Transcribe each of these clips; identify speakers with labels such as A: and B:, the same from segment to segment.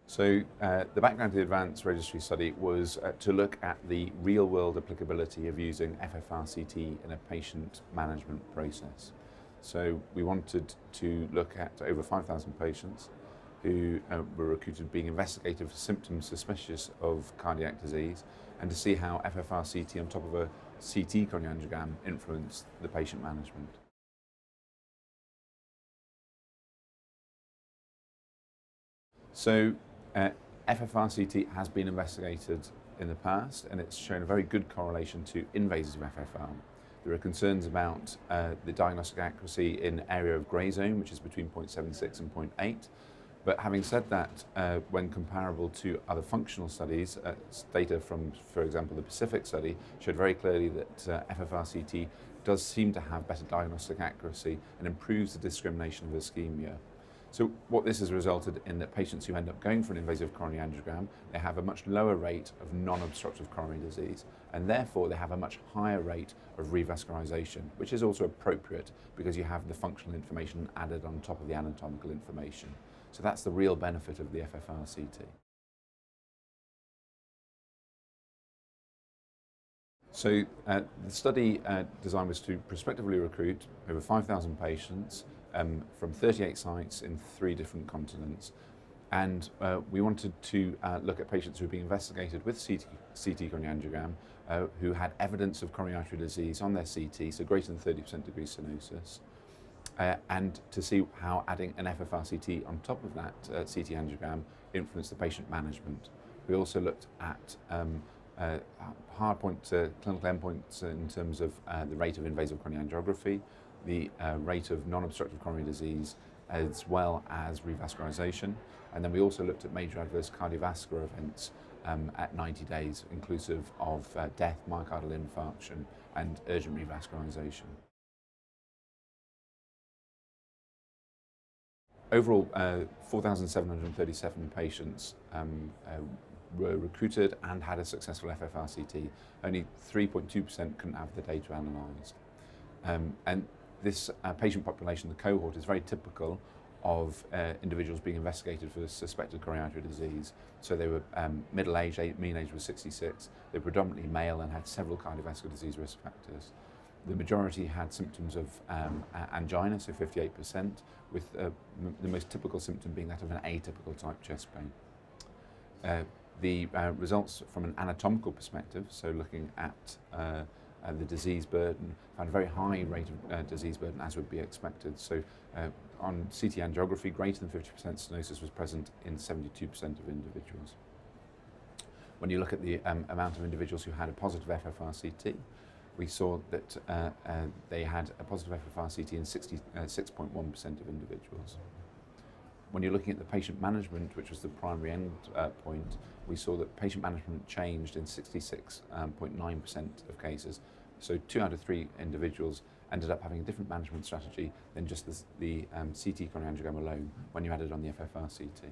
A: So the background to the advanced registry study was to look at the real-world applicability of using FFRCT in a patient management process. So we wanted to look at over 5,000 patients who were recruited being investigated for symptoms suspicious of cardiac disease, and to see how FFRCT on top of a CT coronary angiogram influenced the patient management. So FFRCT has been investigated in the past, and it's shown a very good correlation to invasive FFR. There are concerns about the diagnostic accuracy in area of grey zone, which is between 0.76 and 0.8. But having said that, when comparable to other functional studies, data from, for example, the Pacific study showed very clearly that FFRCT does seem to have better diagnostic accuracy and improves the discrimination of ischemia. So what this has resulted in that patients who end up going for an invasive coronary angiogram, they have a much lower rate of non-obstructive coronary disease, and therefore they have a much higher rate of revascularization, which is also appropriate because you have the functional information added on top of the anatomical information. So that's the real benefit of the FFRCT. So the study design was to prospectively recruit over 5,000 patients from 38 sites in 3 different continents. And we wanted to look at patients who were being investigated with CT coronary angiogram who had evidence of coronary artery disease on their CT, so greater than 30% degree stenosis, and to see how adding an FFRCT on top of that CT angiogram influenced the patient management. We also looked at hard clinical endpoints in terms of the rate of invasive coronary angiography, the rate of non-obstructive coronary disease, as well as revascularization. And then we also looked at major adverse cardiovascular events at 90 days, inclusive of death, myocardial infarction, and urgent revascularization. Overall, 4,737 patients were recruited and had a successful FFRCT. Only 3.2% couldn't have the data analysed. And this patient population, the cohort, is very typical of individuals being investigated for suspected coronary artery disease. So they were middle-aged, mean age was 66. They were predominantly male and had several cardiovascular disease risk factors. The majority had symptoms of angina, so 58%, with the most typical symptom being that of an atypical type chest pain. The results from an anatomical perspective, so looking at the disease burden, found a very high rate of disease burden as would be expected. So on CT angiography, greater than 50% stenosis was present in 72% of individuals. When you look at the amount of individuals who had a positive FFRCT, we saw that they had a positive FFRCT in 66.1% of individuals. When you're looking at the patient management, which was the primary end point, we saw that patient management changed in 66.9% of cases. So 2 out of 3 individuals ended up having a different management strategy than just the CT coronary angiogram alone when you added on the FFRCT.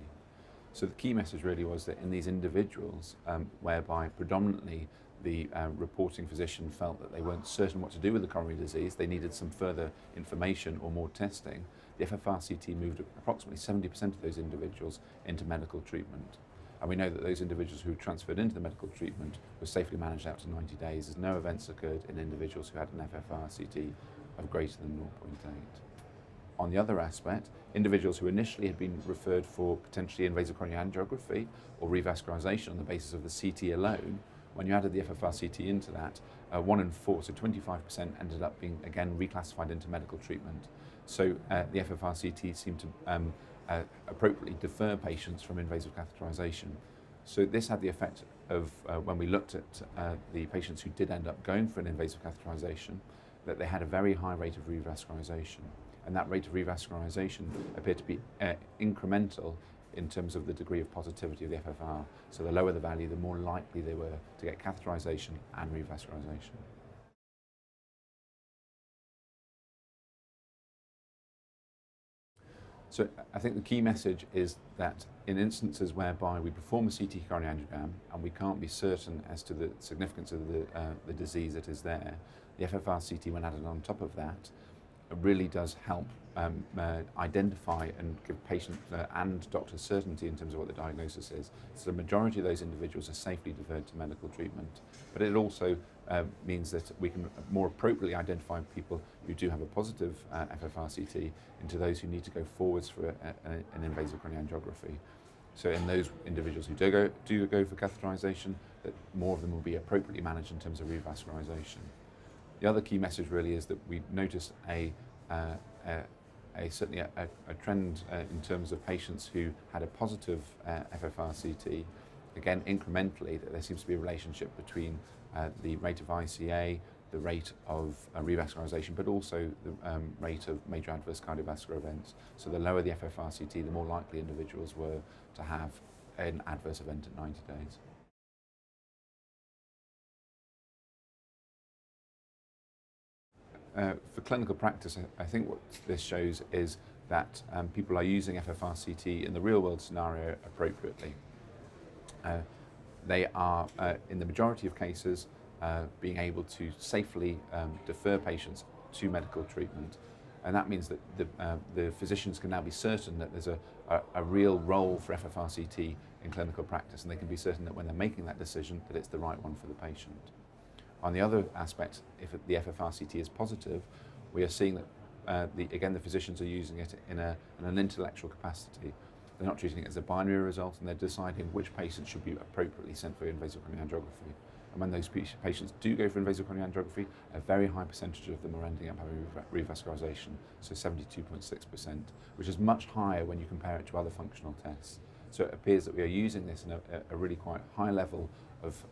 A: So the key message really was that in these individuals, whereby predominantly the reporting physician felt that they weren't certain what to do with the coronary disease, they needed some further information or more testing, the FFRCT moved approximately 70% of those individuals into medical treatment. And we know that those individuals who transferred into the medical treatment were safely managed out to 90 days, as no events occurred in individuals who had an FFRCT of greater than 0.8. On the other aspect, individuals who initially had been referred for potentially invasive coronary angiography or revascularization on the basis of the CT alone, when you added the FFRCT into that, 1 in 4, so 25%, ended up being again reclassified into medical treatment. So the FFRCT seemed to appropriately defer patients from invasive catheterization. So this had the effect of, when we looked at the patients who did end up going for an invasive catheterization, that they had a very high rate of revascularization. And that rate of revascularization appeared to be incremental in terms of the degree of positivity of the FFR. So the lower the value, the more likely they were to get catheterization and revascularization. So I think the key message is that in instances whereby we perform a CT coronary angiogram and we can't be certain as to the significance of the disease that is there, the FFRCT, when added on top of that, really does help identify and give patient and doctors certainty in terms of what the diagnosis is. So the majority of those individuals are safely deferred to medical treatment, but it also means that we can more appropriately identify people who do have a positive FFRCT into those who need to go forwards for an invasive coronary angiography. So in those individuals who do go for catheterization, that more of them will be appropriately managed in terms of revascularization. The other key message really is that we noticed certainly a trend in terms of patients who had a positive FFRCT. Again, incrementally, that there seems to be a relationship between the rate of ICA, the rate of revascularization, but also the rate of major adverse cardiovascular events. So the lower the FFRCT, the more likely individuals were to have an adverse event at 90 days. For clinical practice, I think what this shows is that people are using FFRCT in the real world scenario appropriately. They are, in the majority of cases, being able to safely defer patients to medical treatment. And that means that the physicians can now be certain that there's a real role for FFRCT in clinical practice, and they can be certain that when they're making that decision, that it's the right one for the patient. On the other aspect, if the FFRCT is positive, we are seeing that, again, the physicians are using it in an intellectual capacity. They're not treating it as a binary result, and they're deciding which patients should be appropriately sent for invasive coronary angiography. And when those patients do go for invasive coronary angiography, a very high percentage of them are ending up having revascularization, so 72.6%, which is much higher when you compare it to other functional tests. So it appears that we are using this in a really quite high level of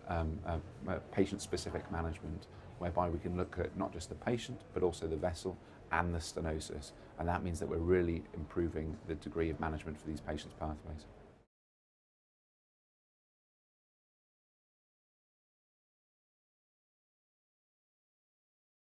A: patient-specific management, whereby we can look at not just the patient, but also the vessel and the stenosis. And that means that we're really improving the degree of management for these patients' pathways.